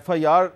FIR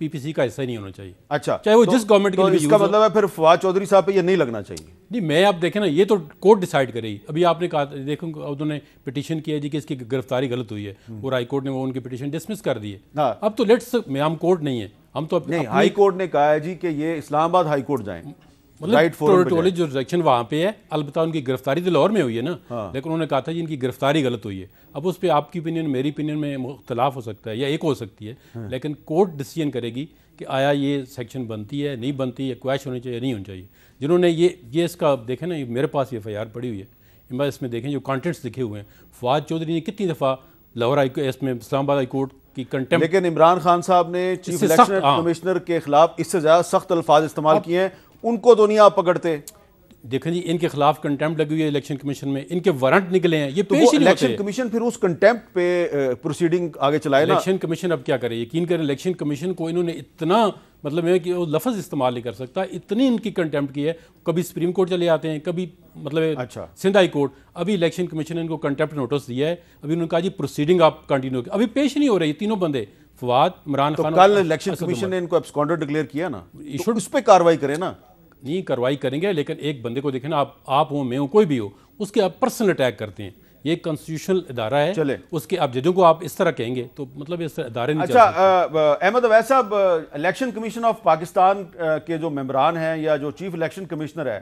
پی پی سی کا حصہ ہی نہیں ہونا چاہیے. اچھا, چاہے وہ جس گورنمنٹ کے لیے اس کا مطلب ہے پھر فواد چودھری صاحب پہ یہ نہیں لگنا چاہیے. نہیں, میں آپ دیکھیں نا, یہ تو کورٹ ڈیسائیڈ کرے گی. ابھی آپ نے کہا دیکھو انہوں نے پٹیشن کیا جی کہ اس کی گرفتاری غلط ہوئی ہے اور ہائی کورٹ نے وہ ان کی پٹیشن ڈسمس کر دی ہے. اب تو لیٹس, ہم کورٹ نہیں ہے, ہم تو نہیں, ہائی کورٹ نے کہا ہے جی کہ یہ اسلام آباد ہائی کورٹ جائیں, ٹوٹلی جورسڈکشن وہاں پہ ہے. البتہ ان کی گرفتاری تو لاہور میں ہوئی ہے نا, لیکن انہوں نے کہا تھا جی ان کی گرفتاری غلط ہوئی ہے. اب اس پہ آپ کی اوپینین میری اوپینین میں اختلاف ہو سکتا ہے یا ایک ہو سکتی ہے, لیکن کورٹ ڈیسیژن کرے گی کہ آیا یہ سیکشن بنتی ہے نہیں بنتی ہے, کویش ہونی چاہیے نہیں ہونی چاہیے. جنہوں نے یہ اس کا دیکھیں نا, میرے پاس یہ FIR پڑی ہوئی ہے, اس میں دیکھیں جو کانٹینٹس لکھے ہوئے ہیں. فواد چودھری نے کتنی دفعہ لاہور اس میں اسلام آباد ہائی کورٹ کی کنٹمپٹ, لیکن عمران خان صاحب نے چیف الیکشن کمشنر کے خلاف اس سے زیادہ سخت الفاظ استعمال کیے ہیں, ان کو تو نہیں آپ پکڑتے. دیکھیں جی ان کے خلاف کنٹمپٹ لگی ہوئی ہے الیکشن کمشن میں, ان کے وارنٹ نکلے ہیں, یہ پیش ہی نہیں ہوتے. الیکشن کمشن پھر اس کنٹمپٹ پہ پروسیڈنگ آگے چلائے نا. الیکشن کمیشن اب کیا کرے, یقین کریں الیکشن کمیشن کو انہوں نے اتنا مطلب ہے کہ وہ لفظ استعمال نہیں کر سکتا, اتنی ان کی کنٹمپٹ کی ہے. کبھی سپریم کورٹ چلے آتے ہیں, کبھی مطلب سندھ ہائی کورٹ. ابھی الیکشن کمیشن نے ان کو کنٹمپٹ نوٹس دیا ہے, ابھی انہوں نے کہا جی پروسیڈنگ آپ کنٹینیو, ابھی پیش نہیں ہو رہی تینوں بندے, فواد, عمران خان. کل الیکشن کمیشن نے ان کو ایبسکانڈر ڈکلیئر کیا نا, اس پہ کارروائی کریں نا. نہیں کارروائی کریں گے, لیکن ایک بندے کو دیکھیں نا, آپ ہوں میں ہوں کوئی بھی ہو, اس کے آپ پرسنل اٹیک کرتے ہیں. یہ ایک کانسٹیٹیوشنل ادارہ ہے, اس کے آپ ججوں کو آپ اس طرح کہیں گے تو مطلب اس ادارے نہیں. اچھا احمد اویس صاحب, الیکشن کمیشن آف پاکستان کے جو ممبران ہیں یا جو چیف الیکشن کمشنر ہے,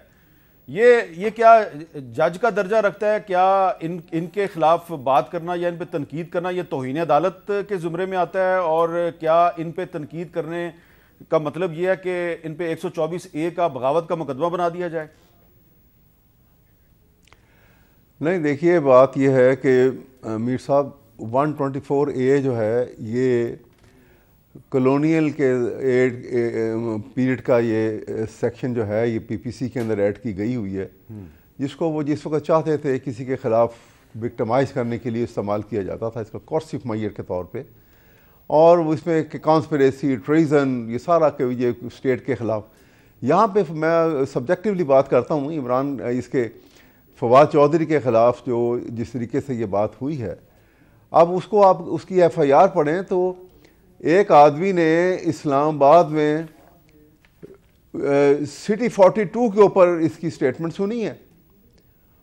یہ کیا جج کا درجہ رکھتا ہے؟ کیا ان کے خلاف بات کرنا یا ان پہ تنقید کرنا یہ توہین عدالت کے زمرے میں آتا ہے؟ اور کیا ان پہ تنقید کرنے کا مطلب یہ ہے کہ ان پہ 124A کا بغاوت کا مقدمہ بنا دیا جائے؟ نہیں, دیکھیے بات یہ ہے کہ میر صاحب 124A جو ہے یہ کلونیل کے پیریڈ کا یہ سیکشن جو ہے یہ PPC کے اندر ایڈ کی گئی ہوئی ہے, جس کو وہ جس وقت چاہتے تھے کسی کے خلاف وکٹمائز کرنے کے لیے استعمال کیا جاتا تھا, اس کا کورسیو میئر کے طور پہ. اور اس میں کانسپریسی, ٹریزن, یہ سارا کہ یہ اسٹیٹ کے خلاف. یہاں پہ میں سبجیکٹیولی بات کرتا ہوں, عمران اس کے فواد چودھری کے خلاف جو جس طریقے سے یہ بات ہوئی ہے, اب اس کو آپ اس کی FIR پڑھیں تو ایک آدمی نے اسلام آباد میں سٹی 42 کے اوپر اس کی سٹیٹمنٹ سنی ہے,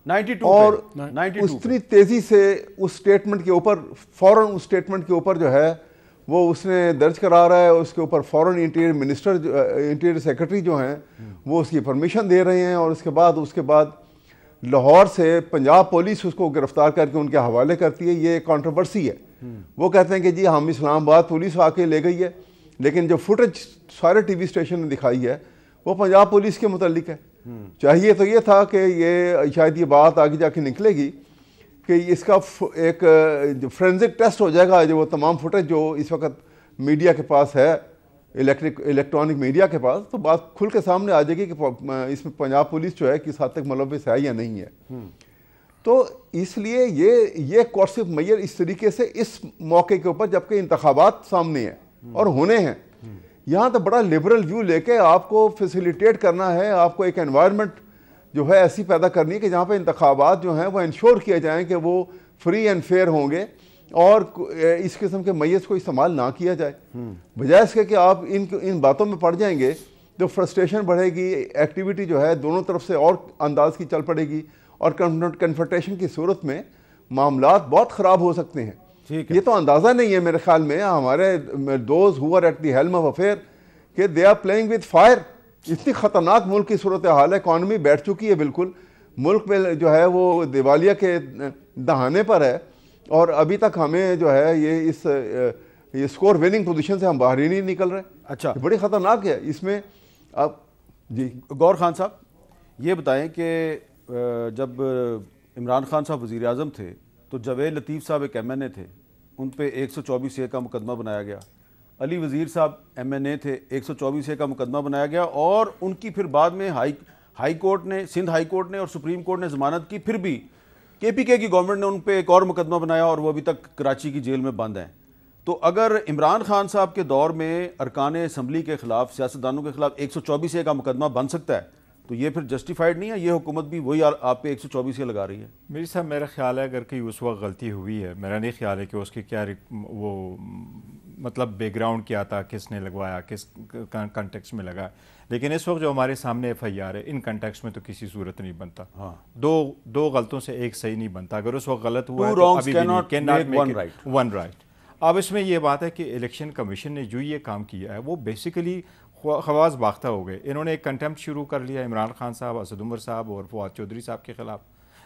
92 اور اتنی تیزی سے اس سٹیٹمنٹ کے اوپر فوراً اس سٹیٹمنٹ کے اوپر جو ہے وہ اس نے درج کرا رہا ہے, اس کے اوپر فوراً انٹیریئر منسٹر انٹیریئر سیکرٹری جو ہیں وہ اس کی پرمیشن دے رہے ہیں, اور اس کے بعد لاہور سے پنجاب پولیس اس کو گرفتار کر کے ان کے حوالے کرتی ہے. یہ کنٹروورسی ہے. وہ کہتے ہیں کہ جی ہم اسلام آباد پولیس آ کے لے گئی ہے, لیکن جو فوٹیج سارے ٹی وی اسٹیشن نے دکھائی ہے وہ پنجاب پولیس کے متعلق ہے. چاہیے تو یہ تھا کہ یہ شاید یہ بات آگے جا کے نکلے گی کہ اس کا ایک جو فرینزک ٹیسٹ ہو جائے گا, جو وہ تمام فوٹیج جو اس وقت میڈیا کے پاس ہے, الیکٹرانک میڈیا کے پاس, تو بات کھل کے سامنے آ جائے گی کہ اس میں پنجاب پولیس جو ہے کس حد تک ملوث ہے یا نہیں ہے. تو اس لیے یہ کورسیو میئر اس طریقے سے اس موقع کے اوپر, جبکہ انتخابات سامنے ہیں اور ہونے ہیں, یہاں تو بڑا لبرل ویو لے کے آپ کو فیسیلیٹیٹ کرنا ہے, آپ کو ایک انوائرمنٹ جو ہے ایسی پیدا کرنی ہے کہ جہاں پہ انتخابات جو ہیں وہ انشور کیا جائیں کہ وہ فری اینڈ فیئر ہوں گے, اور اس قسم کے میز کو استعمال نہ کیا جائے. بجائے اس کے کہ آپ ان باتوں میں پڑ جائیں گے تو فرسٹریشن بڑھے گی, ایکٹیویٹی جو ہے دونوں طرف سے اور انداز کی چل پڑے گی, اور کنفرنٹیشن کی صورت میں معاملات بہت خراب ہو سکتے ہیں. یہ تو اندازہ نہیں ہے میرے خیال میں ہمارے those who are at the helm of affair کہ they are playing with fire. اتنی خطرناک ملک کی صورتحال ہے, اکانومی بیٹھ چکی ہے بالکل, ملک میں جو ہے وہ دیوالیہ کے دہانے پر ہے, اور ابھی تک ہمیں جو ہے یہ اسکور وننگ پوزیشن سے ہم باہر ہی نہیں نکل رہے. اچھا, بڑی خطرناک ہے اس میں. اب جی غور خان صاحب یہ بتائیں کہ جب عمران خان صاحب وزیر اعظم تھے تو جاوید لطیف صاحب ایک MNA تھے, ان پہ 124A کا مقدمہ بنایا گیا. علی وزیر صاحب MNA تھے, 124A کا مقدمہ بنایا گیا, اور ان کی پھر بعد میں ہائی کورٹ نے, سندھ ہائی کورٹ نے اور سپریم کورٹ نے ضمانت کی, پھر بھی KPK کی گورنمنٹ نے ان پہ ایک اور مقدمہ بنایا اور وہ ابھی تک کراچی کی جیل میں بند ہیں. تو اگر عمران خان صاحب کے دور میں ارکان اسمبلی کے خلاف, سیاستدانوں کے خلاف 124A کا مقدمہ بن سکتا ہے, تو یہ پھر جسٹیفائڈ نہیں ہے؟ یہ حکومت بھی وہی آپ پہ 124A لگا رہی ہے. میری صاحب میرا خیال ہے اگر کہیں اس وقت غلطی ہوئی ہے, میرا نہیں خیال ہے کہ اس کی کیا وہ مطلب بیک گراؤنڈ کیا تھا، کس نے لگوایا، کس کنٹیکس میں لگا. لیکن اس وقت جو ہمارے سامنے ایف آئی آر ہے ان کنٹیکس میں تو کسی صورت نہیں بنتا. دو غلطوں سے ایک صحیح نہیں بنتا. اگر اس وقت غلط ہوا ہے تو ابھی بھی نہیں ون رائٹ. اب اس میں یہ بات ہے کہ الیکشن کمیشن نے جو یہ کام کیا ہے وہ بیسیکلی خواص باختہ ہو گئے. انہوں نے ایک کنٹمپٹ شروع کر لیا عمران خان صاحب، اسد عمر صاحب اور فواد چودھری صاحب کے خلاف.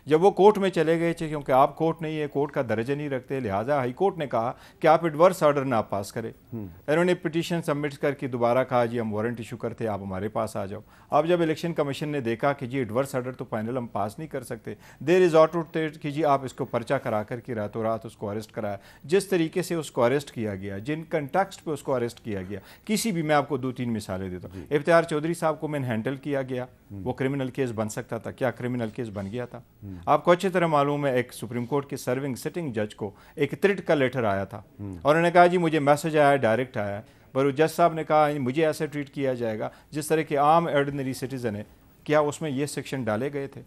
جب وہ کورٹ میں چلے گئے تھے، کیونکہ آپ کورٹ نہیں ہے، کورٹ کا درجہ نہیں رکھتے، لہٰذا ہائی کورٹ نے کہا کہ آپ ایڈورس آرڈر نہ پاس کریں. انہوں نے پٹیشن سبمٹ کر کے دوبارہ کہا جی ہم وارنٹ ایشو کرتے، آپ ہمارے پاس آ جاؤ. اب جب الیکشن کمیشن نے دیکھا کہ جی ایڈورس آرڈر تو فائنل ہم پاس نہیں کر سکتے، دیر ریزورٹ کہ جی آپ اس کو پرچہ کرا کر کے راتوں رات اس کو اریسٹ کرایا. جس طریقے سے اس کو اریسٹ کیا گیا، جن کنٹیکسٹ پہ اس کو اریسٹ کیا گیا، کسی بھی، میں آپ کو 2-3 مثالیں دیتا ہوں. افتخار چودھری صاحب کو مین ہینڈل کیا گیا، وہ کرمنل کیس بن سکتا تھا، کیا کرمنل کیس بن گیا تھا؟ آپ کو اچھی طرح معلوم ہے ایک سپریم کورٹ کے سرونگ سٹنگ جج کو ایک تھریٹ کا لیٹر آیا تھا اور انہوں نے کہا جی مجھے میسج آیا ہے، ڈائریکٹ آیا ہے، پر جج صاحب نے کہا مجھے ایسے ٹریٹ کیا جائے گا جس طرح کے عام ایرڈنری سٹیزن ہے. کیا اس میں یہ سیکشن ڈالے گئے تھے؟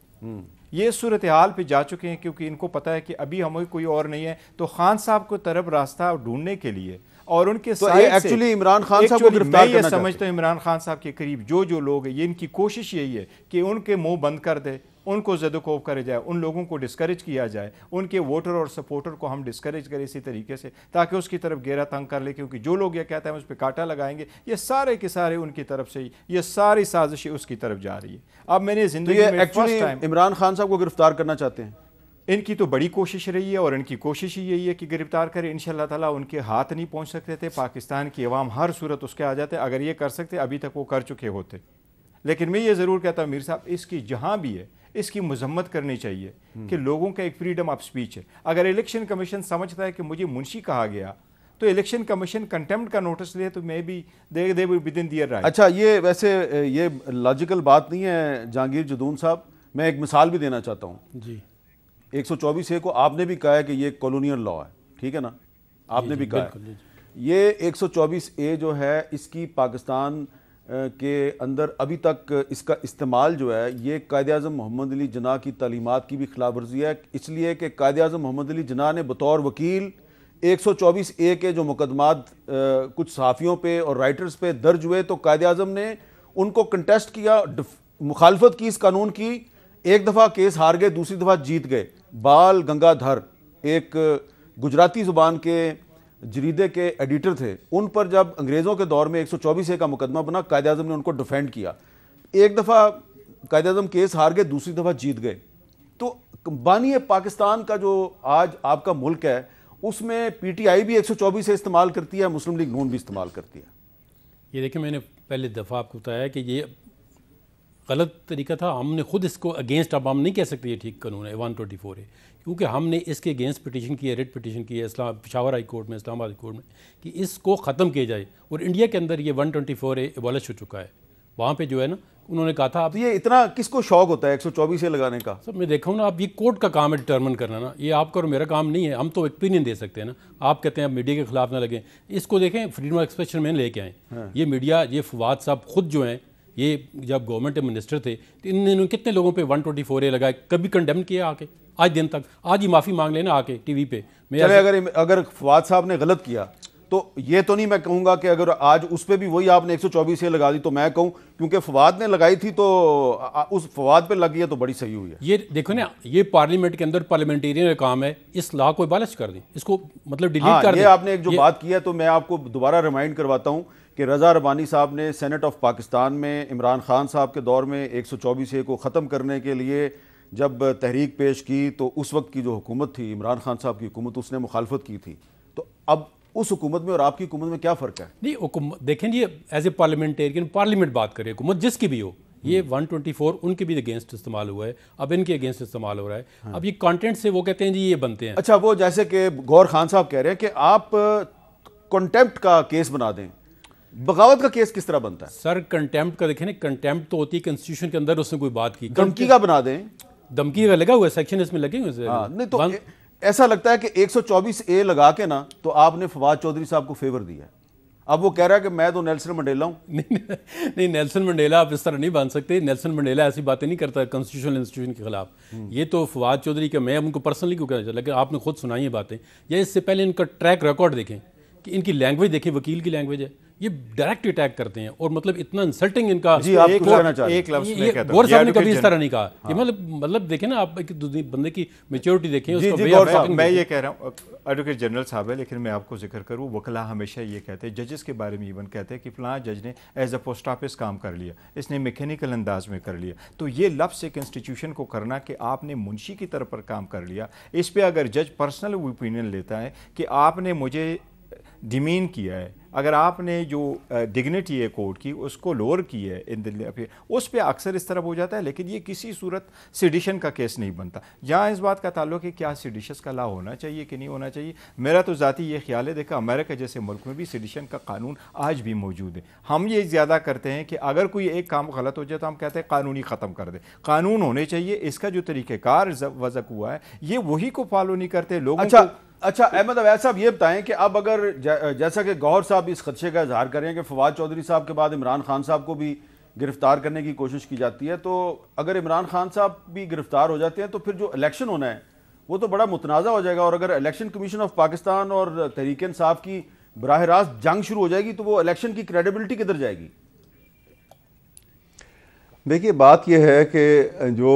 یہ صورتحال پہ جا چکے ہیں کیونکہ ان کو پتہ ہے کہ ابھی ہمیں کوئی اور نہیں ہے. تو خان صاحب کو طرف راستہ ڈھونڈنے کے لیے اور ان کے ایکچولی عمران خان صاحب کو گرفتار میں یہ سمجھتا ہوں عمران خان صاحب کے قریب جو لوگ ہیں، یہ ان کی کوشش یہی ہے کہ ان کے منہ بند کر دے، ان کو زد و کوب کرے جائے، ان لوگوں کو ڈسکریج کیا جائے، ان کے ووٹر اور سپورٹر کو ہم ڈسکریج کریں اسی طریقے سے تاکہ اس کی طرف گیرا تنگ کر لے. کیونکہ جو لوگ یہ کہتے ہیں ہم اس پہ کاٹا لگائیں گے، یہ سارے کے سارے ان کی طرف سے یہ ساری سازشیں اس کی طرف جا رہی ہے. اب میں نے زندگی میں فرسٹ ٹائم عمران خان صاحب کو گرفتار کرنا چاہتے ہیں. ان کی تو بڑی کوشش رہی ہے اور ان کی کوشش ہی یہی ہے کہ گرفتار کرے. انشاءاللہ تعالیٰ ان کے ہاتھ نہیں پہنچ سکتے تھے، پاکستان کی عوام ہر صورت اس کے آ جاتے. اگر یہ کر سکتے ابھی تک وہ کر چکے ہوتے. لیکن میں یہ ضرور کہتا ہوں میر صاحب، اس کی جہاں بھی ہے اس کی مذمت کرنی چاہیے کہ لوگوں کا ایک فریڈم آف سپیچ ہے. اگر الیکشن کمیشن سمجھتا ہے کہ مجھے منشی کہا گیا تو الیکشن کمیشن کنٹمپٹ کا نوٹس لے تو میں بھی دے ودن دیئر رائٹ. اچھا، یہ ویسے یہ لاجیکل بات نہیں ہے جہانگیر جدون صاحب. میں ایک مثال بھی دینا چاہتا ہوں. جی 124A کو آپ نے بھی کہا ہے کہ یہ کالونیل لا ہے، ٹھیک ہے نا؟ آپ نے بھی کہا ہے. یہ 124A جو ہے اس کی پاکستان کے اندر ابھی تک اس کا استعمال جو ہے یہ قائد اعظم محمد علی جناح کی تعلیمات کی بھی خلاف ورزی ہے. اس لیے کہ قائد اعظم محمد علی جناح نے بطور وکیل 124A کے جو مقدمات کچھ صحافیوں پہ اور رائٹرز پہ درج ہوئے تو قائد اعظم نے ان کو کنٹیسٹ کیا، مخالفت کی اس قانون کی. ایک دفعہ کیس ہار گئے، دوسری دفعہ جیت گئے. بال گنگا دھر ایک گجراتی زبان کے جریدے کے ایڈیٹر تھے، ان پر جب انگریزوں کے دور میں 124A کا مقدمہ بنا، قائد اعظم نے ان کو ڈیفینڈ کیا. ایک دفعہ قائد اعظم کیس ہار گئے، دوسری دفعہ جیت گئے. تو بانی پاکستان کا جو آج آپ کا ملک ہے اس میں پی ٹی آئی بھی 124A استعمال کرتی ہے، مسلم لیگ نون بھی استعمال کرتی ہے. یہ دیکھیں میں نے پہلے دفعہ آپ کو بتایا کہ یہ غلط طریقہ تھا. ہم نے خود اس کو اگینسٹ، اب ہم نہیں کہہ سکتے یہ ٹھیک قانون ہے 124A، کیونکہ ہم نے اس کے اگینسٹ پٹیشن کی ہے، ریٹ پٹیشن کی ہے پشاور ہائی کورٹ میں، اسلام آباد کورٹ میں، کہ اس کو ختم کیا جائے. اور انڈیا کے اندر یہ 124A ایبالش ہو چکا ہے. وہاں پہ جو ہے نا انہوں نے کہا تھا اب یہ اتنا کس کو شوق ہوتا ہے 124A لگانے کا؟ سب میں دیکھا ہوں نا، اب یہ کورٹ کا کام ہے ڈٹرمن کرنا نا، یہ آپ کا اور میرا کام نہیں ہے. ہم تو اوپینین دے سکتے ہیں نا. آپ کہتے ہیں اب میڈیا کے خلاف نہ لگیں. اس کو دیکھیں فریڈم آف ایکسپریشن میں لے کے آئیں. یہ میڈیا، یہ فواد صاحب خود جو ہیں، یہ جب گورنمنٹ منسٹر تھے تو انہوں نے کتنے لوگوں پہ 124A لگائے، کبھی کنڈیم کیا آ کے آج دن تک؟ آج ہی معافی مانگ لینا آ کے ٹی وی پہ. اگر فواد صاحب نے غلط کیا تو یہ تو نہیں میں کہوں گا کہ اگر آج اس پہ بھی وہی آپ نے 124A لگا دی تو میں کہوں، کیونکہ فواد نے لگائی تھی تو اس فواد پہ لگ گیا تو بڑی صحیح ہوئی ہے. یہ دیکھو نا، یہ پارلیمنٹ کے اندر پارلیمنٹیرین کا کام ہے، اس لا کو ایبالش کر دیں، اس کو مطلب ڈیلیٹ کر دیں. یہ آپ نے ایک جو بات کی ہے تو میں آپ کو دوبارہ ریمائنڈ کرواتا ہوں کہ رضا ربانی صاحب نے سینٹ آف پاکستان میں عمران خان صاحب کے دور میں 124A کو ختم کرنے کے لیے جب تحریک پیش کی تو اس وقت کی جو حکومت تھی، عمران خان صاحب کی حکومت، اس نے مخالفت کی تھی. تو اب اس حکومت میں اور آپ کی حکومت میں کیا فرق ہے؟ نہیں، حکومت دیکھیں یہ ایز اے پارلیمنٹیرین پارلیمنٹ بات کرے، حکومت جس کی بھی ہو. یہ 124 ان کے بھی اگینسٹ استعمال ہوا ہے، اب ان کے اگینسٹ استعمال ہو رہا ہے. اب یہ کانٹینٹ سے وہ کہتے ہیں جی یہ بنتے ہیں. اچھا، وہ جیسے کہ غور خان صاحب کہہ رہے ہیں کہ آپ کنٹیمپٹ کا کیس بنا دیں، بغاوت کا کیس کس طرح بنتا ہے؟ سر کنٹیمپٹ کا دیکھیں نا، کنٹیمپٹ تو ہوتی ہے کنسٹیٹیوشن کے اندر اس نے کوئی بات کی. دھمکی کا بنا دیں، دھمکی کا لگا ہوا ہے سیکشن اس میں لگے ہوئے. نہیں تو ایسا لگتا ہے کہ 124A لگا کے نا تو آپ نے فواد چودھری صاحب کو فیور دیا ہے. اب وہ کہہ رہا ہے کہ میں تو نیلسن منڈیلا ہوں. نہیں، نیلسن منڈیلا آپ اس طرح نہیں بن سکتے. نیلسن منڈیلا ایسی باتیں نہیں کرتا کانسٹیٹیوشنل انسٹیٹیوشن کے خلاف. یہ تو فواد چودھری کا، میں ان کو پرسنلی کیوں کہنا چاہتا، لیکن آپ نے خود سنائی ہیں باتیں. یا اس سے پہلے ان کا ٹریک ریکارڈ دیکھیں کہ ان کی لینگویج دیکھیں، وکیل کی لینگویج ہے، یہ ڈائریکٹ اٹیک کرتے ہیں اور مطلب اتنا انسلٹنگ ان کا. جی آپ کچھ کہنا چاہ رہے ہیں؟ ایک لفظ میں کہتا ہوں، گور صاحب نے کبھی اس طرح نہیں کہا. یہ مطلب دیکھیں نا آپ ایک بندے کی میچورٹی دیکھیں. میں یہ کہہ رہا ہوں ایڈوکیٹ جنرل صاحب ہے، لیکن میں آپ کو ذکر کروں وکلا ہمیشہ یہ کہتے ہیں، ججز کے بارے میں ایون کہتے ہیں کہ فلاں جج نے ایز اے پوسٹ آفس کام کر لیا، اس نے میکینیکل انداز میں کر لیا. تو یہ لفظ ایک انسٹیٹیوشن کو کرنا کہ آپ نے منشی کی طرف پر کام کر لیا، اس پہ اگر جج پرسنل اوپینین لیتا ہے کہ آپ نے مجھے ڈیمین کیا ہے، اگر آپ نے جو ڈگنیٹی ہے کورٹ کی اس کو لوور کی ہے اس پہ اکثر اس طرح ہو جاتا ہے. لیکن یہ کسی صورت سیڈیشن کا کیس نہیں بنتا. جہاں اس بات کا تعلق ہے کیا سیڈیشس کا لا ہونا چاہیے کہ نہیں ہونا چاہیے، میرا تو ذاتی یہ خیال ہے، دیکھا امریکہ جیسے ملک میں بھی سیڈیشن کا قانون آج بھی موجود ہے. ہم یہ زیادہ کرتے ہیں کہ اگر کوئی ایک کام غلط ہو جائے تو ہم کہتے ہیں قانونی ختم کر دیں. قانون ہونے چاہیے، اس کا جو طریقہ کار وضع ہوا ہے یہ وہی کو فالو نہیں کرتے لوگوں کو. اچھا احمد اویس صاحب یہ بتائیں کہ اب اگر جیسا کہ گوہر صاحب اس خدشے کا اظہار کریں کہ فواد چودھری صاحب کے بعد عمران خان صاحب کو بھی گرفتار کرنے کی کوشش کی جاتی ہے، تو اگر عمران خان صاحب بھی گرفتار ہو جاتے ہیں تو پھر جو الیکشن ہونا ہے وہ تو بڑا متنازع ہو جائے گا. اور اگر الیکشن کمیشن آف پاکستان اور تحریک انصاف کی براہ راست جنگ شروع ہو جائے گی تو وہ الیکشن کی کریڈیبلٹی کدھر جائے گی؟ دیکھیے بات یہ ہے کہ جو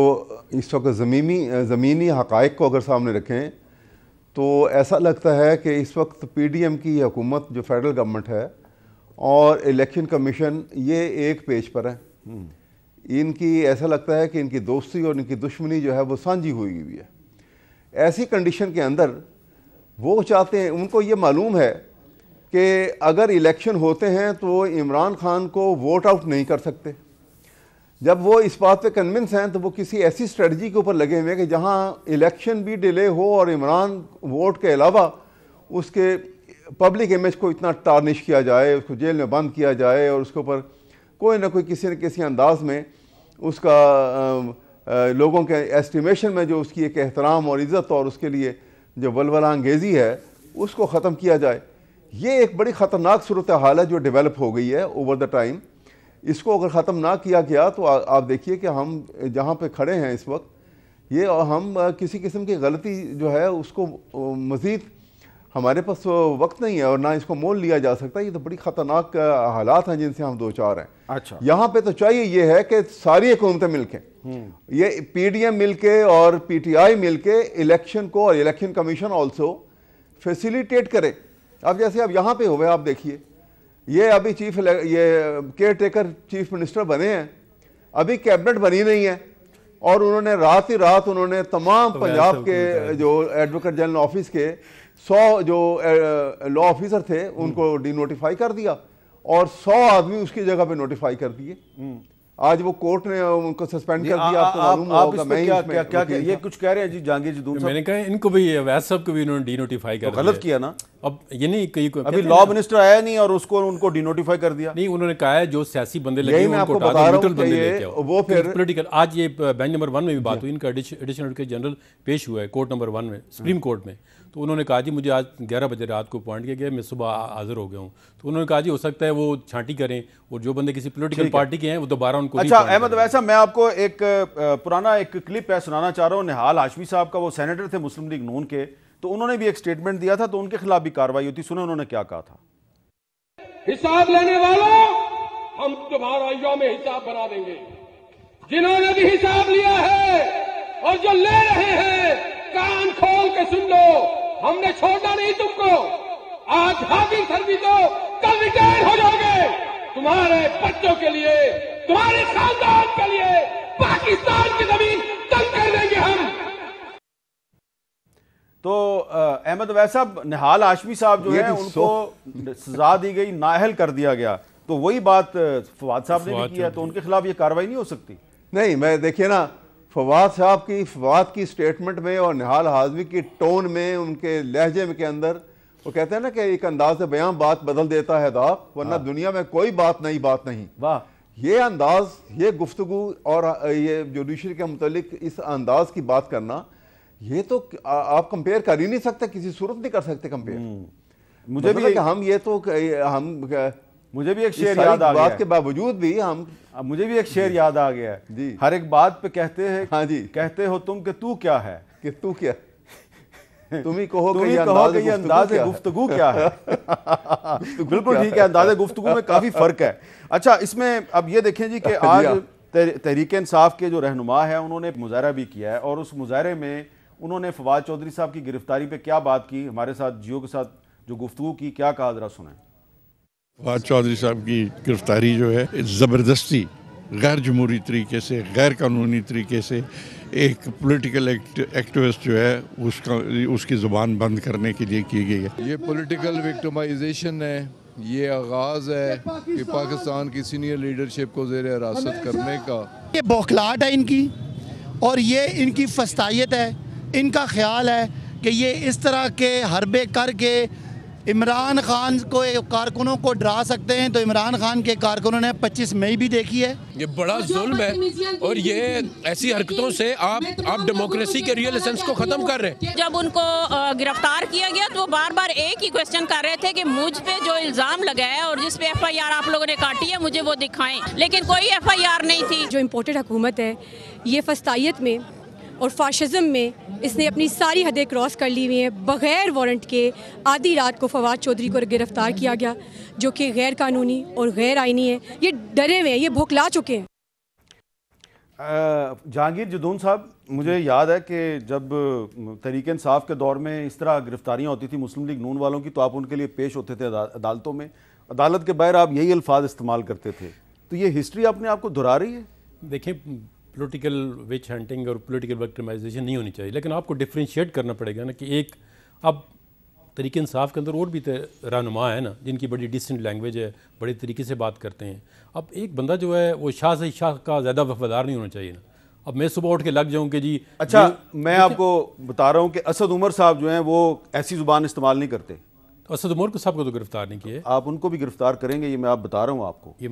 اس وقت زمینی حقائق کو اگر سامنے رکھیں تو ایسا لگتا ہے کہ اس وقت پی ڈی ایم کی حکومت جو فیڈرل گورنمنٹ ہے اور الیکشن کمیشن یہ ایک پیج پر ہے. ان کی ایسا لگتا ہے کہ ان کی دوستی اور ان کی دشمنی جو ہے وہ سانجھی ہوئی ہوئی ہے. ایسی کنڈیشن کے اندر وہ چاہتے ہیں، ان کو یہ معلوم ہے کہ اگر الیکشن ہوتے ہیں تو عمران خان کو ووٹ آؤٹ نہیں کر سکتے. جب وہ اس بات پہ کنونس ہیں تو وہ کسی ایسی اسٹریٹجی کے اوپر لگے ہوئے ہیں کہ جہاں الیکشن بھی ڈیلے ہو اور عمران ووٹ کے علاوہ اس کے پبلک امیج کو اتنا ٹارنش کیا جائے، اس کو جیل میں بند کیا جائے اور اس کے اوپر کوئی نہ کوئی کسی نہ کسی انداز میں اس کا لوگوں کے ایسٹیمیشن میں جو اس کی ایک احترام اور عزت اور اس کے لیے جو ولولہ انگیزی ہے اس کو ختم کیا جائے. یہ ایک بڑی خطرناک صورتحال ہے جو ڈیولپ ہو گئی ہے اوور دا ٹائم. اس کو اگر ختم نہ کیا گیا تو آپ دیکھیے کہ ہم جہاں پہ کھڑے ہیں اس وقت، یہ ہم کسی قسم کی غلطی جو ہے اس کو مزید ہمارے پاس وقت نہیں ہے اور نہ اس کو مول لیا جا سکتا. یہ تو بڑی خطرناک حالات ہیں جن سے ہم دو چار ہیں. اچھا یہاں پہ تو چاہیے یہ ہے کہ ساری حکومتیں مل کے، یہ پی ڈی ایم مل کے اور پی ٹی آئی مل کے الیکشن کو اور الیکشن کمیشن آلسو فیسیلیٹیٹ کرے. اب جیسے اب یہاں پہ ہوئے آپ دیکھیے، یہ ابھی یہ کیئر ٹیکر چیف منسٹر بنے ہیں، ابھی کیبنٹ بنی نہیں ہے اور انہوں نے رات ہی رات انہوں نے تمام پنجاب کے جو ایڈوکیٹ جنرل آفس کے 100 جو لا آفیسر تھے ان کو ڈی نوٹیفائی کر دیا اور 100 آدمی اس کی جگہ پہ نوٹیفائی کر دیے. آج وہ کورٹ نے ان کو سسپینڈ کر دیا. آپ کو معلوم ہوگا میں کیا یہ کچھ کہہ رہے ہیں جی جہانگیر جدون صاحب؟ میں نے کہا ان کو بھی اویس صاحب کو بھی انہوں نے ڈی نوٹیفائی کر دیا. غلط کیا نا. اب یہ نہیں ابھی لا منسٹر آیا نہیں اور ان کو ڈی نوٹیفائی کر دیا. نہیں، انہوں نے کہا ہے جو سیاسی بندے لگے ان کو ہٹا دو، نیوٹرل بندے لے کے آؤ. وہ پھر پولیٹیکل آج یہ بینچ نمبر 1 میں بھی بات ہوئی، ان کا ایڈیشنل ایڈوکیٹ جنرل پیش ہوا ہے کورٹ نمبر 1 میں، سپریم کورٹ میں. تو انہوں نے کہا جی مجھے آج 11 بجے رات کو اپوائنٹ کیا گیا، میں صبح حاضر ہو گیا ہوں. تو انہوں نے کہا جی ہو سکتا ہے وہ چھانٹی کریں اور جو بندے کسی پولیٹیکل پارٹی کے ہیں وہ دوبارہ ان کو. اچھا احمد اویس صاحب، میں آپ کو ایک پرانا ایک کلپ ہے سنانا چاہ رہا ہوں. نہال ہاشمی صاحب کا، وہ سینیٹر تھے مسلم لیگ نون کے، تو انہوں نے بھی ایک سٹیٹمنٹ دیا تھا تو ان کے خلاف بھی کارروائی ہوتی. سنیں انہوں نے کیا کہا تھا. حساب لینے والوں، ہم تمہارا یوم حساب بنا دیں گے. جنہوں نے بھی حساب لیا ہے اور جو لے رہے ہیں کان کھول کے سن لو، ہم نے چھوڑنا نہیں تم کو. آج حاضر سروس ہو، کل ریٹائر ہو جاؤ گے. تمہارے بچوں کے لیے، تمہارے خاندان کے لیے پاکستان کی زمین تنگ کر دیں گے ہم. تو احمد اویس صاحب، نہال ہاشمی صاحب جو ہیں ان کو سزا دی گئی، نااہل کر دیا گیا، تو وہی بات فواد صاحب نے بھی کی ہے، تو ان کے خلاف یہ کارروائی نہیں ہو سکتی؟ نہیں، میں دیکھیے نا فواد کی سٹیٹمنٹ میں اور نہال ہاشمی کی ٹون میں، ان کے لہجے میں کے اندر وہ کہتے ہیں نا کہ ایک انداز بیان بات بدل دیتا ہے داغ، ورنہ دنیا میں کوئی بات نہیں. واہ، یہ انداز، یہ گفتگو اور یہ جوڈیشری کے متعلق اس انداز کی بات کرنا، یہ تو آپ کمپیئر کر ہی نہیں سکتے، کسی صورت نہیں کر سکتے کمپیئر. مجھے بھی مجھے بھی ایک شعر یاد آ گیا بات کے باوجود بھی مجھے بھی ایک شعر یاد آ گیا ہے جی. ہر ایک بات پہ کہتے ہیں، ہاں جی، کہتے ہو تم کہ تو کیا ہے، کہ تو کیا. تم ہی کہو کہ یہ انداز گفتگو کیا ہے. بالکل ٹھیک ہے, انداز گفتگو میں کافی فرق ہے. اچھا اس میں اب یہ دیکھیں جی کہ آج تحریک انصاف کے جو رہنما ہے انہوں نے ایک مظاہرہ بھی کیا ہے, اور اس مظاہرے میں انہوں نے فواد چودھری صاحب کی گرفتاری پہ کیا بات کی, ہمارے ساتھ جیو کے ساتھ جو گفتگو کی, کیا کہا ذرا سنیں. فواد چودھری صاحب کی گرفتاری جو ہے زبردستی, غیر جمہوری طریقے سے, غیر قانونی طریقے سے ایک پولیٹیکل ایکٹیوسٹ جو ہے اس کی زبان بند کرنے کے لیے کی گئی ہے. یہ پولیٹیکل وکٹمائزیشن ہے, یہ آغاز ہے کہ پاکستان کی سینئر لیڈرشپ کو زیر حراست کرنے کا. یہ بوکھلاہٹ ہے ان کی, اور یہ ان کی فسطائیت ہے. ان کا خیال ہے کہ یہ اس طرح کے حربے کر کے عمران خان کو کارکنوں کو ڈرا سکتے ہیں. تو عمران خان کے کارکنوں نے 25 مئی بھی دیکھی ہے. یہ بڑا ظلم ہے, اور یہ ایسی حرکتوں سے آپ ڈیموکریسی کے ریئل ایسنس کو ختم کر رہے ہیں. جب ان کو گرفتار کیا گیا تو وہ بار بار ایک ہی کویسچن کر رہے تھے کہ مجھ پہ جو الزام لگا ہے اور جس پہ ایف آئی آر آپ لوگوں نے کاٹی ہے مجھے وہ دکھائیں, لیکن کوئی ایف آئی آر نہیں تھی. جو امپورٹڈ حکومت ہے یہ فسطائیت میں اور فاشزم میں اس نے اپنی ساری حدیں کراس کر لی ہوئی ہیں. بغیر وارنٹ کے آدھی رات کو فواد چودھری کو گرفتار کیا گیا, جو کہ غیر قانونی اور غیر آئینی ہے. یہ ڈرے ہوئے ہیں, یہ بھوکلا چکے ہیں. جہانگیر جدون صاحب, مجھے یاد ہے کہ جب تحریک انصاف کے دور میں اس طرح گرفتاریاں ہوتی تھی مسلم لیگ نون والوں کی, تو آپ ان کے لیے پیش ہوتے تھے عدالتوں میں, عدالت کے باہر آپ یہی الفاظ استعمال کرتے تھے. تو یہ ہسٹری اپنے آپ کو دہرا رہی ہے. دیکھیں پولیٹیکل وچ ہنٹنگ اور پولیٹیکل وکٹمائزیشن نہیں ہونی چاہیے, لیکن آپ کو ڈفرینشیٹ کرنا پڑے گا نا کہ ایک اب تحریک انصاف کے اندر اور بھی رہنما ہے نا جن کی بڑی ڈیسنٹ لینگویج ہے, بڑے طریقے سے بات کرتے ہیں. اب ایک بندہ جو ہے وہ شاہ سے شاہ کا زیادہ وفادار نہیں ہونا چاہیے نا. اب میں صبح اٹھ کے لگ جاؤں کہ جی اچھا میں آپ کو بتا رہا ہوں کہ اسد عمر صاحب جو ہیں وہ ایسی زبان استعمال نہیں کرتے. اسد عمر صاحب کو تو گرفتار نہیں کیے, آپ ان کو بھی گرفتار کریں گے, یہ میں آپ بتا رہا ہوں آپ کو. یہ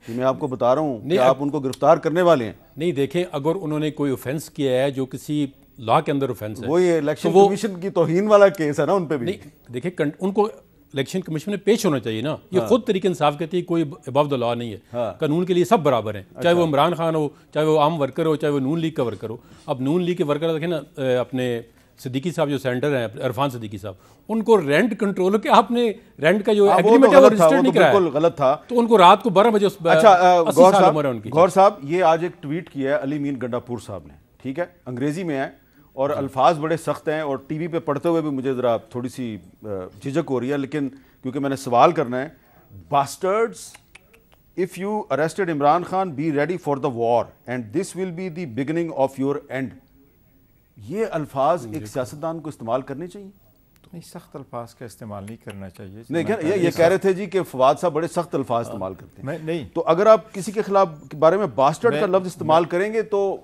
میں آپ کو بتا رہا ہوں کہ آپ ان کو گرفتار کرنے والے ہیں. نہیں دیکھیں, اگر انہوں نے کوئی اوفینس کیا ہے جو کسی لا کے اندر اوفینس ہے, وہی الیکشن کمیشن کی توہین والا کیس ہے نا ان پہ بھی. نہیں دیکھیں ان کو الیکشن کمیشن میں پیش ہونا چاہیے نا. یہ خود تحریک انصاف کہتی ہے کوئی ابو دا لا نہیں ہے, قانون کے لیے سب برابر ہیں, چاہے وہ عمران خان ہو, چاہے وہ عام ورکر ہو, چاہے وہ نون لیگ کا ورکر ہو. اب نون لیگ کے ورکر دیکھیں نا, اپنے صدیقی صاحب جو سینٹر ہیں عرفان صدیقی صاحب, ان کو رینٹ کنٹرول کہ آپ نے رینٹ کا جو ایگریمنٹ ہے وہ رجسٹر نہیں کرایا, بالکل غلط تھا, تو ان کو رات کو 12 بجے. اچھا گور صاحب یہ آج ایک ٹویٹ کیا ہے علی مین گنڈا پور صاحب نے, ٹھیک ہے, انگریزی میں ہے اور الفاظ بڑے سخت ہیں, اور ٹی وی پہ پڑھتے ہوئے بھی مجھے ذرا تھوڑی سی جھجک ہو رہی ہے, لیکن کیونکہ میں نے سوال کرنا ہے. Bastards, if you arrested Imran Khan, be ready for the war and this will be the beginning of your end. یہ الفاظ ایک سیاستدان کو استعمال کرنے چاہیے. نہیں, سخت الفاظ کا استعمال نہیں کرنا چاہیے. نہیں, یہ کہہ رہے تھے جی کہ فواد صاحب بڑے سخت الفاظ استعمال کرتے ہیں. نہیں, تو اگر آپ کسی کے خلاف بارے میں باسٹرڈ کا لفظ استعمال کریں گے تو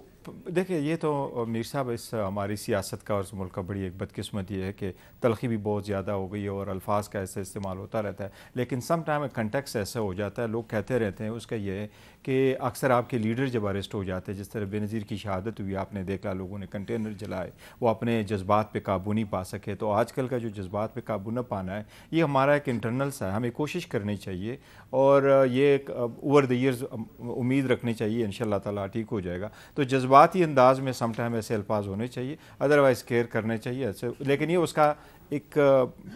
دیکھیں, یہ تو میر صاحب اس ہماری سیاست کا اور اس ملک کا بڑی ایک بدقسمتی ہے کہ تلخی بھی بہت زیادہ ہو گئی ہے اور الفاظ کا ایسے استعمال ہوتا رہتا ہے, لیکن سم ٹائم کنٹیکس ایسا ہو جاتا ہے, لوگ کہتے رہتے ہیں. اس کا یہ ہے کہ اکثر آپ کے لیڈر جب اریسٹ ہو جاتے ہیں, جس طرح بے نظیر کی شہادت ہوئی, آپ نے دیکھا لوگوں نے کنٹینر جلائے, وہ اپنے جذبات پہ قابو نہیں پا سکے. تو آج کل کا جو جذبات پہ قابو نہ پانا ہے, یہ ہمارا ایک انٹرنل سا ہے, ہمیں کوشش کرنی چاہیے, اور یہ ایک اوور دی ایئرز امید رکھنی چاہیے انشاءاللہ تعالیٰ ٹھیک ہو جائے گا. تو جذباتی انداز میں سم ٹائم ایسے الفاظ ہونے چاہیے, ادروائز کیئر کرنے چاہیے ایسے. لیکن یہ اس کا ایک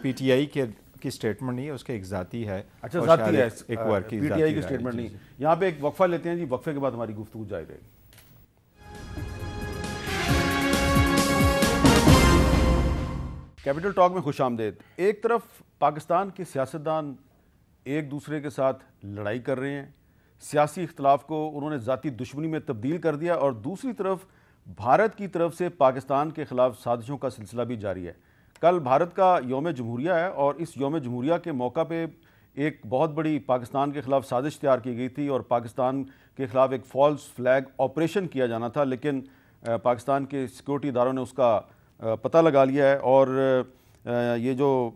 پی ٹی آئی کی سٹیٹمنٹ نہیں ہے, اس کا ایک ذاتی ہے. اچھا ذاتی ہے, ایک ورک کی پی ٹی آئی کی سٹیٹمنٹ نہیں. یہاں پہ ایک وقفہ لیتے ہیں جی, وقفے کے بعد ہماری گفتگو جاری رہے گی. کیپٹل ٹاک میں خوش آمدید. ایک طرف پاکستان کے سیاستدان ایک دوسرے کے ساتھ لڑائی کر رہے ہیں, سیاسی اختلاف کو انہوں نے ذاتی دشمنی میں تبدیل کر دیا, اور دوسری طرف بھارت کی طرف سے پاکستان کے خلاف سازشوں کا سلسلہ بھی جاری ہے. کل بھارت کا یوم جمہوریہ ہے, اور اس یوم جمہوریہ کے موقع پہ ایک بہت بڑی پاکستان کے خلاف سازش تیار کی گئی تھی, اور پاکستان کے خلاف ایک فالس فلیگ آپریشن کیا جانا تھا, لیکن پاکستان کے سیکورٹی اداروں نے اس کا پتہ لگا لیا ہے. اور یہ جو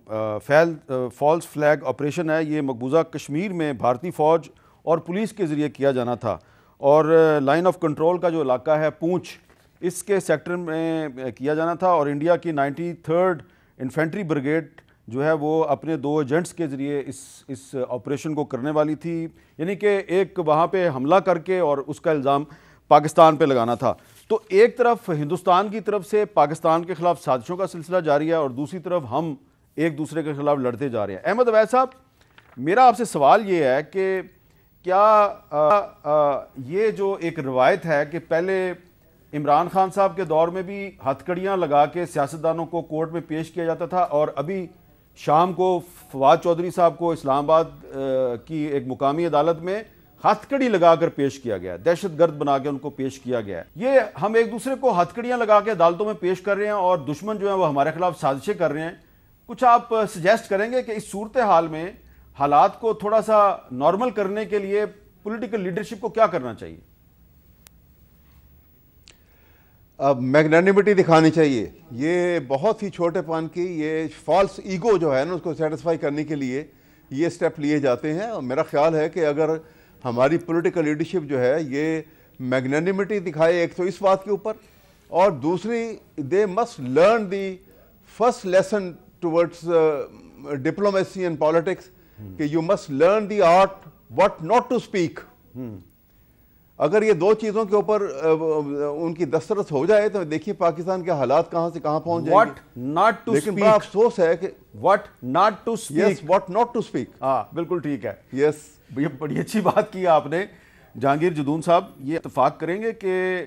فالس فلیگ آپریشن ہے یہ مقبوضہ کشمیر میں بھارتی فوج اور پولیس کے ذریعے کیا جانا تھا, اور لائن آف کنٹرول کا جو علاقہ ہے پونچھ, اس کے سیکٹر میں کیا جانا تھا. اور انڈیا کی 93rd انفینٹری بریگیڈ جو ہے وہ اپنے 2 ایجنٹس کے ذریعے اس آپریشن کو کرنے والی تھی, یعنی کہ ایک وہاں پہ حملہ کر کے اور اس کا الزام پاکستان پہ لگانا تھا. تو ایک طرف ہندوستان کی طرف سے پاکستان کے خلاف سازشوں کا سلسلہ جاری ہے اور دوسری طرف ہم ایک دوسرے کے خلاف لڑتے جا رہے ہیں. احمد اویس صاحب، میرا آپ سے سوال یہ ہے کہ کیا یہ جو ایک روایت ہے کہ پہلے عمران خان صاحب کے دور میں بھی ہتھ کڑیاں لگا کے سیاستدانوں کو کورٹ میں پیش کیا جاتا تھا، اور ابھی شام کو فواد چودھری صاحب کو اسلام آباد کی ایک مقامی عدالت میں ہتھ کڑی لگا کر پیش کیا گیا ہے، دہشت گرد بنا کے ان کو پیش کیا گیا ہے. یہ ہم ایک دوسرے کو ہتھ کڑیاں لگا کے عدالتوں میں پیش کر رہے ہیں اور دشمن جو ہیں وہ ہمارے خلاف سازشیں کر رہے ہیں. کچھ آپ سجیسٹ کریں گے کہ اس صورتحال میں حالات کو تھوڑا سا نارمل کرنے کے لیے پولیٹیکل لیڈرشپ کو کیا کرنا چاہیے؟ اب میگنانیمٹی دکھانی چاہیے. یہ بہت ہی چھوٹے پن کی یہ فالس ایگو جو ہے نا اس کو سیٹسفائی کرنے کے لیے یہ سٹیپ لیے جاتے ہیں. اور میرا خیال ہے کہ اگر ہماری پولیٹیکل لیڈرشپ جو ہے یہ میگنانیمٹی دکھائے ایک تو اس بات کے اوپر، اور دوسری they must learn the first lesson towards diplomacy and politics کہ you must learn the art what not to speak. اگر یہ دو چیزوں کے اوپر ان کی دسترس ہو جائے تو دیکھیے پاکستان کے حالات کہاں سے کہاں پہنچ جائیں گے. لیکن بڑا افسوس ہے کہ what not to speak. Yes, what not to speak. ہاں بالکل ٹھیک ہے. یس، یہ بڑی اچھی بات کی آپ نے. جہانگیر جدون صاحب، یہ اتفاق کریں گے کہ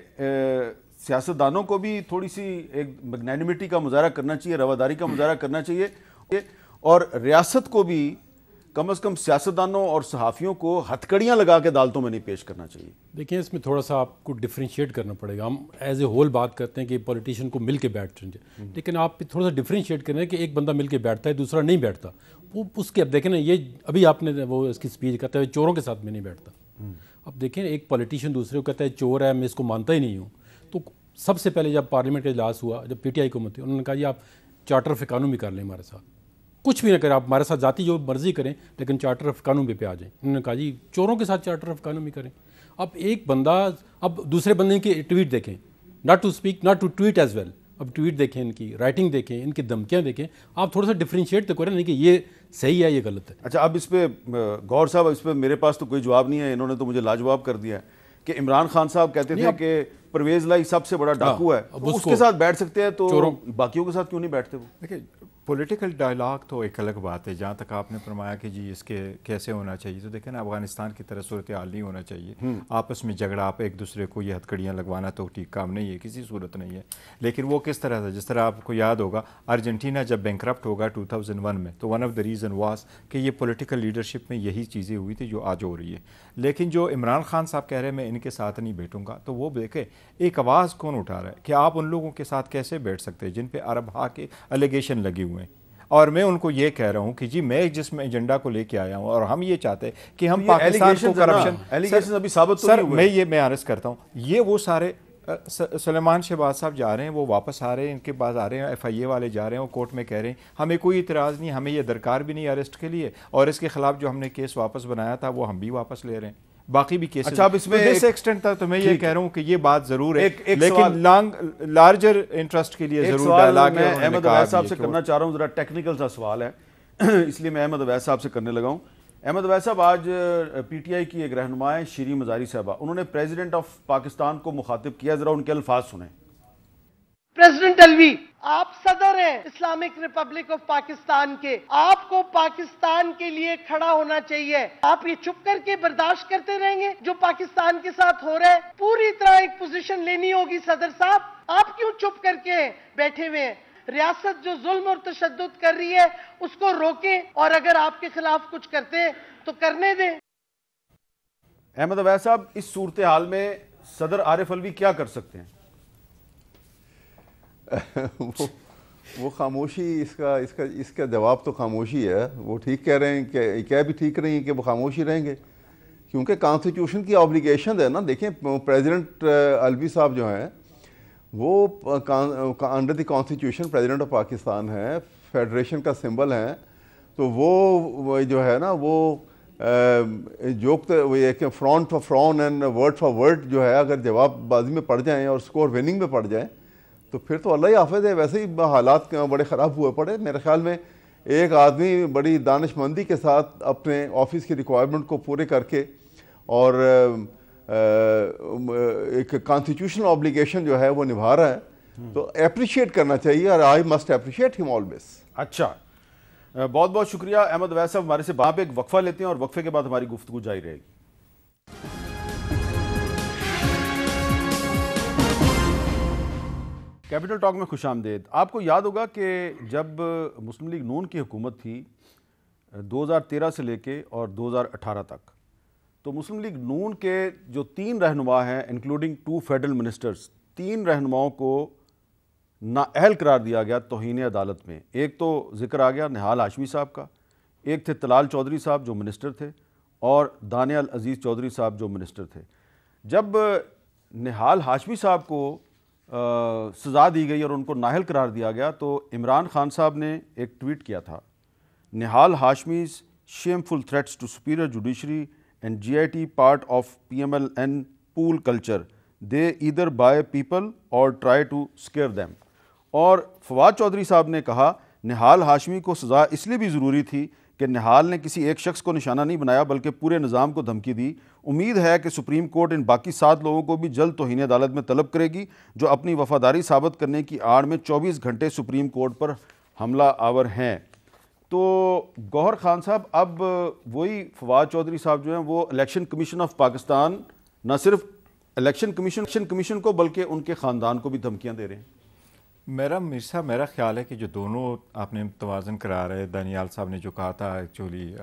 سیاستدانوں کو بھی تھوڑی سی ایک میگنانیمٹی کا مظاہرہ کرنا چاہیے، رواداری کا مظاہرہ کرنا چاہیے، اور ریاست کو بھی کم از کم سیاستدانوں اور صحافیوں کو ہتھ کڑیاں لگا کے عدالتوں میں نہیں پیش کرنا چاہیے. دیکھیں اس میں تھوڑا سا آپ کو ڈفرینشیٹ کرنا پڑے گا. ہم ایز اے ہول بات کرتے ہیں کہ پولیٹیشین کو مل کے بیٹھ رہے ہیں، لیکن آپ تھوڑا سا ڈفرینشیٹ کرنا ہے کہ ایک بندہ مل کے بیٹھتا ہے دوسرا نہیں بیٹھتا. وہ اس کے اب دیکھیں نا، یہ ابھی آپ نے وہ اس کی اسپیچ کرتا ہے چوروں کے ساتھ میں نہیں بیٹھتا. اب دیکھیں ایک پولیٹیشین دوسرے کو کہتا ہے چور ہے، میں اس کو مانتا ہی نہیں ہوں. تو سب سے پہلے جب پارلیمنٹ کا اجلاس ہوا، جب پی ٹی آئی حکومت تھی، انہوں نے کہا جی آپ چارٹر آف قانون بھی کر لیں ہمارے ساتھ، کچھ بھی نہ کریں آپ ہمارے ساتھ ذاتی جو مرضی کریں لیکن چارٹر آف قانون پہ آ جائیں. انہوں نے کہا جی چوروں کے ساتھ چارٹر آف قانون بھی کریں. اب ایک بندہ، اب دوسرے بندے کی ٹویٹ دیکھیں، not to speak not to tweet as well. اب ٹویٹ دیکھیں، ان کی رائٹنگ دیکھیں، ان کی دھمکیاں دیکھیں. آپ تھوڑا سا ڈفرینشیٹ تو کریں، نہیں کہ یہ صحیح ہے یہ غلط ہے. اچھا، اب اس پہ غور صاحب، اس پہ میرے پاس تو کوئی جواب نہیں ہے، انہوں نے تو مجھے لاجواب کر دیا ہے کہ عمران خان صاحب کہتے تھے کہ پرویز لائی سب سے بڑا ڈاکو ہے، اس کے ساتھ بیٹھ سکتے ہیں تو باقیوں کے ساتھ کیوں نہیں بیٹھتے وہ؟ دیکھیں پولیٹیکل ڈائلاگ تو ایک الگ بات ہے. جہاں تک آپ نے فرمایا کہ جی اس کے کیسے ہونا چاہیے، تو دیکھیں نا افغانستان کی طرح صورتحال نہیں ہونا چاہیے. آپس میں جھگڑا، آپ ایک دوسرے کو یہ ہتھ کڑیاں لگوانا تو ٹھیک کام نہیں ہے، کسی صورت نہیں ہے. لیکن وہ کس طرح تھا، جس طرح آپ کو یاد ہوگا ارجنٹینا جب بینکرپٹ ہوگا 2001 میں، تو one of the reason was کہ یہ پولیٹیکل لیڈرشپ میں یہی چیزیں ہوئی تھی جو آج ہو رہی ہے. لیکن جو عمران خان صاحب کہہ رہے ہیں میں ان کے ساتھ نہیں بیٹھوں گا، تو وہ دیکھیں ایک آواز کون اٹھا رہا ہے کہ آپ ان لوگوں کے ساتھ کیسے بیٹھ سکتے ہیں جن پہ عرب ہا کے الیگیشن لگے ہوئے ہیں. اور میں ان کو یہ کہہ رہا ہوں کہ جی میں جس میں ایجنڈا کو لے کے آیا ہوں اور ہم یہ چاہتے ہیں کہ ہم پاکستان کو کرپشن، سر میں عرض کرتا ہوں، یہ وہ سارے سلیمان شہباز صاحب جا رہے ہیں، وہ واپس آ رہے ہیں، ان کے پاس آ رہے ہیں، ایف آئی اے والے جا رہے ہیں، وہ کورٹ میں کہہ رہے ہیں ہمیں کوئی اعتراض نہیں، ہمیں یہ درکار بھی نہیں اریسٹ کے لیے، اور اس کے خلاف جو ہم نے کیس واپس بنایا تھا وہ ہم بھی واپس لے رہے ہیں، باقی بھی کیسز. اچھا، اب اس میں اس ایکسٹینٹ تک تو میں یہ کہہ رہا ہوں کہ یہ بات ضرور ہے، لیکن لارجر انٹرسٹ کے لیے ضرور ڈائلاگ ہے. میں احمد اویس صاحب سے کرنا چاہ رہا ہوں، ذرا ٹیکنیکل سا سوال ہے اس لیے میں احمد اویس صاحب سے کرنے لگا ہوں. احمد اویس صاحب، آج پی ٹی آئی کی ایک رہنما ہے شیریں مزاری صاحبہ، انہوں نے پریزیڈنٹ آف پاکستان کو مخاطب کیا، ذرا ان کے الفاظ سنیں. پریزیڈنٹ الوی، آپ صدر ہیں اسلامک ریپبلک آف پاکستان کے، آپ کو پاکستان کے لیے کھڑا ہونا چاہیے. آپ یہ چپ کر کے برداشت کرتے رہیں گے جو پاکستان کے ساتھ ہو رہا ہے؟ پوری طرح ایک پوزیشن لینی ہوگی صدر صاحب. آپ کیوں چپ کر کے بیٹھے ہوئے ہیں؟ ریاست جو ظلم اور تشدد کر رہی ہے اس کو روکیں، اور اگر آپ کے خلاف کچھ کرتے ہیں تو کرنے دیں. احمد اویس صاحب، اس صورتحال میں صدر عارف الوی کیا کر سکتے ہیں؟ وہ خاموشی، اس کا جواب تو خاموشی ہے. وہ ٹھیک کہہ رہے ہیں کہ کہہ بھی ٹھیک رہی ہیں کہ وہ خاموشی رہیں گے، کیونکہ کانسٹیٹیوشن کی آبلیگیشن ہے نا. دیکھیں پریزیڈنٹ الوی صاحب جو ہیں وہ under the constitution president of Pakistan ہے، فیڈریشن کا سمبل ہیں. تو وہ جو ہے نا وہ جو فرونٹ فار فرون اینڈ ورڈ فار ورڈ جو ہے، اگر جواب بازی میں پڑ جائیں اور سکور وننگ میں پڑ جائیں تو پھر تو اللہ ہی حافظ ہے. ویسے ہی حالات بڑے خراب ہوئے پڑے. میرے خیال میں ایک آدمی بڑی دانش مندی کے ساتھ اپنے آفس کی ریکوائرمنٹ کو پورے کر کے اور ایک کانسٹیٹیوشنل آبلیگیشن جو ہے وہ نبھا رہا ہے, تو اپریشیٹ کرنا چاہیے, اور آئی مسٹ اپریشیٹ ہم آلویز. اچھا, بہت بہت شکریہ احمد اویس صاحب ہمارے سے. آپ ایک وقفہ لیتے ہیں اور وقفے کے بعد ہماری گفتگو جاری رہے گی. کیپٹل ٹاک میں خوش آمدید. آپ کو یاد ہوگا کہ جب مسلم لیگ نون کی حکومت تھی 2013 سے لے کے اور 2018 تک, تو مسلم لیگ نون کے جو 3 رہنما ہیں انکلوڈنگ 2 فیڈرل منسٹرز, 3 رہنماؤں کو نااہل قرار دیا گیا توہین عدالت میں. ایک تو ذکر آ گیا نہال ہاشمی صاحب کا, ایک تھے طلال چودھری صاحب جو منسٹر تھے, اور دانیال عزیز چودھری صاحب جو منسٹر تھے. جب نہال ہاشمی صاحب کو سزا دی گئی اور ان کو نااہل قرار دیا گیا, تو عمران خان صاحب نے ایک ٹویٹ کیا تھا, Nihal Hashmi's shameful threats to superior judiciary and GIT part of PMLN pool culture, they either buy people or try to scare them. اور فواد چودھری صاحب نے کہا نہال ہاشمی کو سزا اس لیے بھی ضروری تھی کہ نہال نے کسی ایک شخص کو نشانہ نہیں بنایا بلکہ پورے نظام کو دھمکی دی. امید ہے کہ سپریم کورٹ ان باقی 7 لوگوں کو بھی جلد توہین عدالت میں طلب کرے گی جو اپنی وفاداری ثابت کرنے کی آڑ میں 24 گھنٹے سپریم کورٹ پر حملہ آور ہیں. تو گوہر خان صاحب, اب وہی فواد چودھری صاحب جو ہیں وہ الیکشن کمیشن آف پاکستان, نہ صرف الیکشن کمیشن کو بلکہ ان کے خاندان کو بھی دھمکیاں دے رہے ہیں. میرا خیال ہے کہ جو دونوں آپ نے توازن کرا رہے, دانیال صاحب نے جو کہا تھا ایکچولی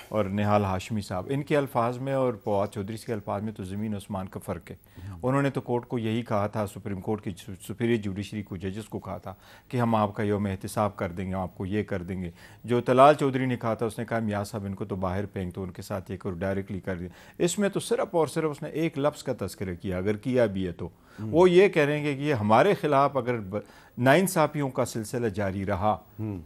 اور نہال ہاشمی صاحب, ان کے الفاظ میں اور فواد چودھری کے الفاظ میں تو زمین آسمان کا فرق ہے. انہوں نے تو کورٹ کو یہی کہا تھا, سپریم کورٹ کی سپیریئر جوڈیشری کو, ججز کو کہا تھا کہ ہم آپ کا یوم احتساب کر دیں گے, آپ کو یہ کر دیں گے. جو طلال چودھری نے کہا تھا اس نے کہا میاں صاحب ان کو تو باہر پھینک دو, ان کے ساتھ یہ کرو, ڈائریکٹلی کر دیں. اس میں تو صرف اور صرف اس نے ایک لفظ کا تذکرہ کیا, اگر کیا بھی ہے تو وہ یہ کہہ رہے ہیں کہ یہ ہمارے خلاف اگر ناانصافیوں کا سلسلہ جاری رہا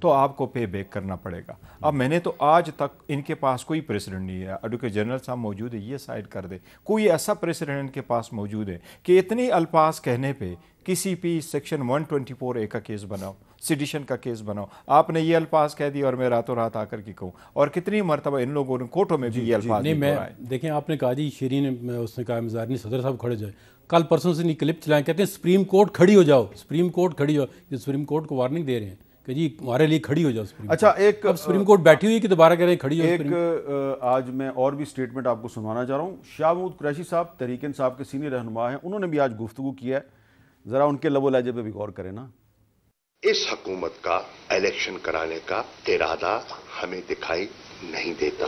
تو آپ کو پے بیک کرنا پڑے گا. اب میں نے تو آج تک ان کے پاس کوئی پریسیڈنٹ نہیں ہے, ایڈوکیٹ جنرل صاحب موجود ہے, یہ سائڈ کر دے, کوئی ایسا پریسیڈنٹ ان کے پاس موجود ہے کہ اتنی الفاظ کہنے پہ کسی بھی سیکشن 124A کا کیس بناؤ, سیڈیشن کا کیس بناؤ. آپ نے یہ الفاظ کہہ دی اور میں راتوں رات آ کر کے کہوں, اور کتنی مرتبہ ان لوگوں نے کورٹوں میں بھی یہ الفاظ نہیں. میں دیکھیں آپ نے کہا جی شیرین, اس نے کہا مزارنی صدر صاحب کھڑے جائے, کل پرسوں سے نہیں کلپ چلائیں, کہتے ہیں سپریم کورٹ کھڑی ہو جاؤ, سپریم کورٹ کھڑی ہو. یہ سپریم کورٹ کو وارننگ دے رہے ہیں کہ جی ہمارے لیے کھڑی ہو جاؤ سپریم. اچھا, ایک اب سپریم کورٹ بیٹھی ہوئی کہ دوبارہ کہہ رہے ہیں کھڑی ہو. ایک آج میں اور بھی سٹیٹمنٹ آپ کو سنوانا چاہ رہا ہوں. شاہ محمود قریشی صاحب تحریک انصاف کے سینئر رہنما ہیں, انہوں نے بھی آج گفتگو کی ہے, ذرا ان کے لب و لہجے پہ بھی غور کریں نا. اس حکومت کا الیکشن کرانے کا ارادہ ہمیں دکھائی نہیں دیتا.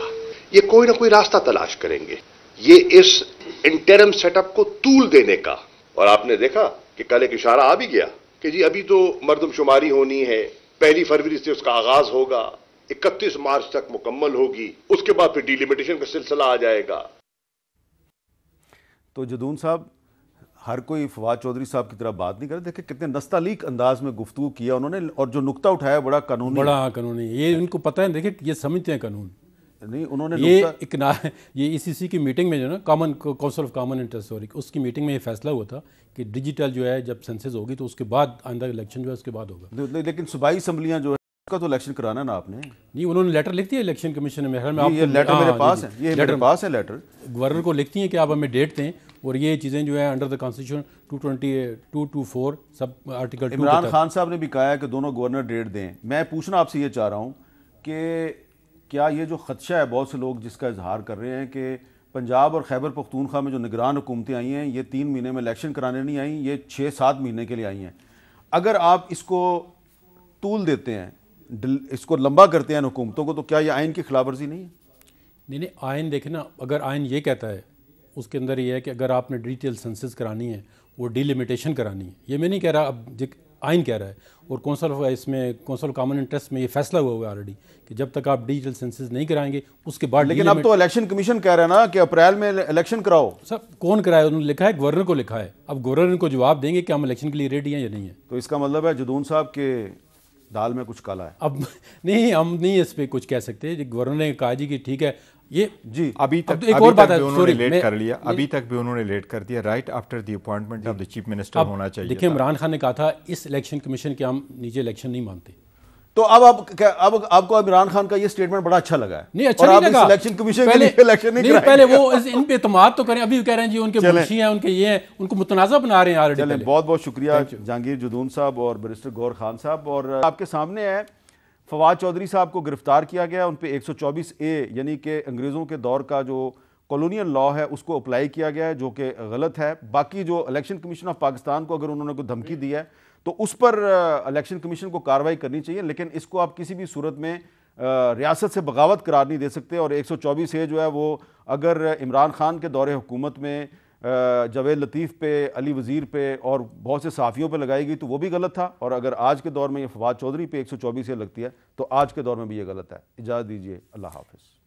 یہ کوئی نہ کوئی راستہ تلاش کریں گے, یہ اس انٹرم سیٹ اپ کو طول دینے کا. اور آپ نے دیکھا کہ کل ایک اشارہ آ بھی گیا کہ جی ابھی تو مردم شماری ہونی ہے, 1 فروری سے اس کا آغاز ہوگا, 31 مارچ تک مکمل ہوگی, اس کے بعد پھر ڈیلیمیٹیشن کا سلسلہ آ جائے گا. تو جدون صاحب, ہر کوئی فواد چودھری صاحب کی طرح بات نہیں کرے. دیکھیں کتنے نستعلیق انداز میں گفتگو کیا انہوں نے, اور جو نقطہ اٹھایا بڑا قانونی, یہ ان کو پتہ ہے. دیکھیں یہ سمجھتے ہیں قانون نہیں. انہوں نے یہ ECC کی میٹنگ میں جو نا common council of common interest, اس کی میٹنگ میں یہ فیصلہ ہوا تھا کہ ڈیجیٹل جو ہے جب سینسس ہوگی تو اس کے بعد آئندہ الیکشن جو ہے اس کے بعد ہوگا. لیکن صوبائی اسمبلیاں جو ہے اس کا تو الیکشن کرانا نا آپ نے. نہیں, انہوں نے لیٹر لکھ دیا الیکشن کمیشن میں. یہ لیٹر میرے پاس ہے, یہ میرے پاس ہے لیٹر. گورنر کو لکھتی ہیں کہ آپ ہمیں ڈیٹ دیں, اور یہ چیزیں جو ہیں under the constitution 224 sub article 2. Imran Khan صاحب نے بھی کہا ہے کہ دونوں گورنر ڈیٹ دیں. میں پوچھنا آپ سے یہ چاہ رہا ہوں کہ کیا یہ جو خدشہ ہے بہت سے لوگ جس کا اظہار کر رہے ہیں کہ پنجاب اور خیبر پختونخوا میں جو نگران حکومتیں آئی ہیں یہ 3 مہینے میں الیکشن کرانے نہیں آئیں, یہ 6-7 مہینے کے لیے آئی ہیں, اگر آپ اس کو طول دیتے ہیں, اس کو لمبا کرتے ہیں حکومتوں کو, تو کیا یہ آئین کی خلاف ورزی نہیں ہے؟ نہیں, آئین دیکھیں نا, اگر آئین یہ کہتا ہے اس کے اندر یہ ہے کہ اگر آپ نے ڈیٹیل سینسس کرانی ہے وہ ڈیلیمیٹیشن کرانی ہے. یہ میں نہیں کہہ رہا, اب آئین کہہ رہا ہے, اور کونسل کامن انٹرسٹ میں یہ فیصلہ ہوا آلریڈی کہ جب تک آپ ڈیجیٹل سینسس نہیں کرائیں گے اس کے بعد. لیکن اب تو الیکشن کمیشن کہہ رہا ہے نا کہ اپریل میں الیکشن کراؤ. سب کون کرائے؟ انہوں نے لکھا ہے, گورنر کو لکھا ہے. اب گورنر کو جواب دیں گے کہ ہم الیکشن کے لیے ریڈی ہیں یا نہیں ہیں. تو اس کا مطلب ہے جدون صاحب کے دال میں کچھ کالا ہے. اب نہیں, ہم نہیں اس پہ کچھ کہہ سکتے. گورنر نے کہا جی کہ ٹھیک ہے, یہ جی ابھی تک ایک اور بات ہے, انہوں نے لیٹ کر لیا, ابھی تک بھی انہوں نے لیٹ کر دیا. Right after the appointment of the chief minister ہونا چاہیے. دیکھیں عمران خان نے کہا تھا اس الیکشن کمیشن کے ہم نیچے الیکشن نہیں مانتے. تو اب آپ کو عمران خان کا یہ سٹیٹمنٹ بڑا اچھا لگا ہے؟ نہیں اچھا نہیں لگا، الیکشن کمیشن کے لیے الیکشن نہیں کرائیں، پہلے وہ ان پہ اعتماد تو کریں، ابھی کہہ رہے ہیں جی ان کے منشی ہیں، ان کے یہ ہیں، ان کو متنازع بنا رہے ہیں آلریڈی۔ چلیں بہت بہت شکریہ جہانگیر جدون صاحب اور بیرسٹر گور خان صاحب۔ اور آپ کے سامنے ہے فواد چودھری صاحب کو گرفتار کیا گیا، ان پہ 124A یعنی کہ انگریزوں کے دور کا جو کالونیل لا ہے اس کو اپلائی کیا گیا ہے، جو کہ غلط ہے۔ باقی جو الیکشن کمیشن آف پاکستان کو اگر انہوں نے کوئی دھمکی دی ہے تو اس پر الیکشن کمیشن کو کارروائی کرنی چاہیے، لیکن اس کو آپ کسی بھی صورت میں ریاست سے بغاوت قرار نہیں دے سکتے۔ اور 124A جو ہے وہ اگر عمران خان کے دور حکومت میں جاوید لطیف پہ، علی وزیر پہ اور بہت سے صحافیوں پہ لگائی گئی تو وہ بھی غلط تھا، اور اگر آج کے دور میں یہ فواد چودھری پہ 124A لگتی ہے تو آج کے دور میں بھی یہ غلط ہے۔ اجازت دیجیے، اللہ حافظ۔